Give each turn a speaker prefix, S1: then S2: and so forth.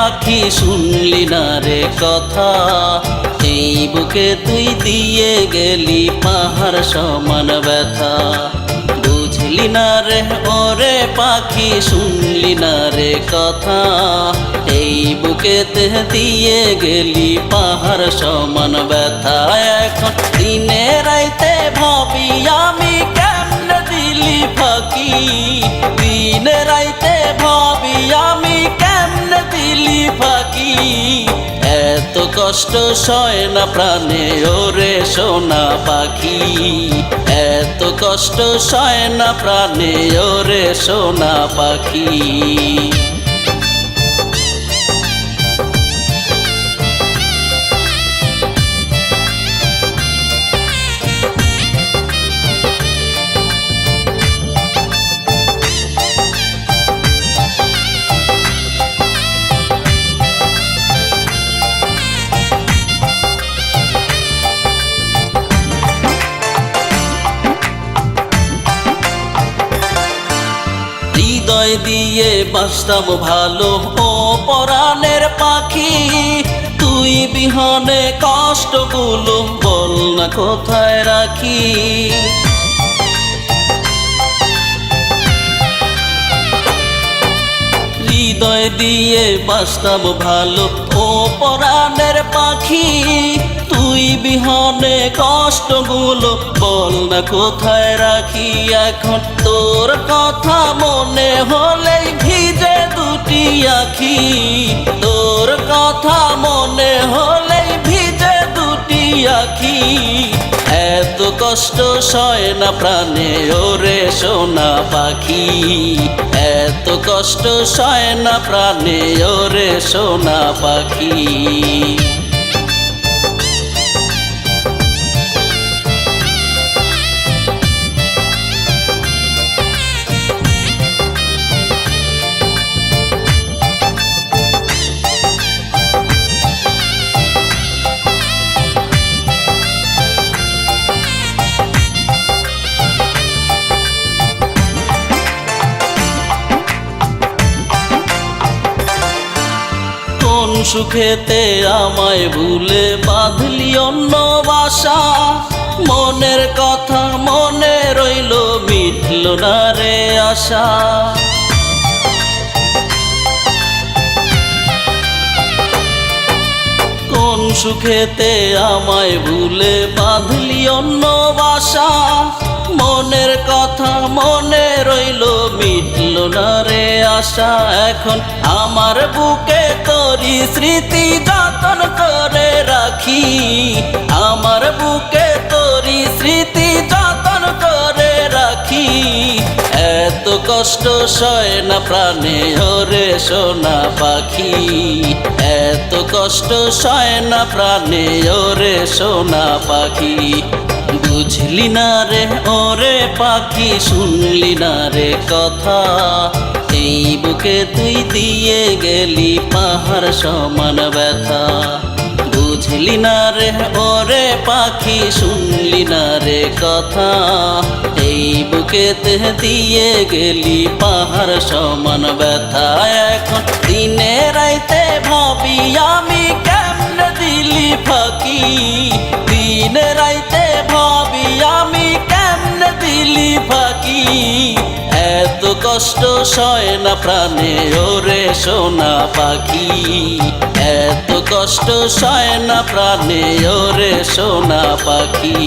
S1: পাখি শুনলি না রে কথা, এই বুকে তুই দিয়ে গেলি পাহাড় সমান ব্যথা। বুঝলি না রে ওরে পাখি শুনলি না রে কথা, এই বুকেতে দিয়ে গেলি পাহাড় সমান ব্যথা। এখন দিনে রাইতে ভাবি আমি কেমনে দিলি ফাঁকি, দিনে রাইতে ভাবি আমি কেমনে দিলি ফাঁকি। এত কষ্ট সয় না প্রাণে ওরে সোনা পাখি, এত কষ্ট সয় না প্রাণে ওরে সোনা পাখি। হৃদয় দিয়ে বাসতাম ভালো ও পরাণের পাখি, তুই বিহনে কষ্টগুলো বল না কোথায় রাখি। হৃদয় দিয়ে বাসতাম ভালো ও পরাণের পাখি, তুই বিহনে কষ্টগুলো বল না কোথায় রাখি। এখন তোর কথা মনে হলেই ভিজে দুটি আখি, তোর কথা মনে হলেই ভিজে দুটি আখি। এত কষ্ট সয় না প্রাণে ওরে সোনা পাখি, এত কষ্ট সয় না প্রাণে ওরে সোনা পাখি। কোন সুখেতে আমায় ভুলে বাঁধলি অন্য বাসা, মনের কথা মনে রইল মিটল না রে আশা। কোন সুখেতে আমায় ভুলে বাঁধলি অন্য বাসা, মনের কথা মনে রইল মিটল না রে আশা। এখন আমার বুকে তোরি স্মৃতি যতন করে রাখি, আমার বুকে তোরি স্মৃতি যতন করে রাখি। এত কষ্ট সয় না প্রাণে ওরে সোনা পাখি, এত কষ্ট সয় না প্রাণে ওরে সোনা পাখি। বুঝলি না রে ওরে পাখি শুনলি না রে কথা, এই বুকে তুই দিয়ে গেলি পাহাড় সমান ব্যথা। বুঝলি না রে ওরে পাখি শুনলি না রে কথা, এই বুকেতে দিয়ে গেলি পাহাড় সমান ব্যথা। এখন দিনে রাইতে ভাবি আমি কেমনে দিলি ফাঁকি, দিনে রাইতে ভাবি আমি কেমনে দিলি ফাঁকি। এত কষ্ট সয় না প্রাণে ওরে সোনা পাখি, এত কষ্ট সয় না প্রাণে ওরে সোনা পাখি।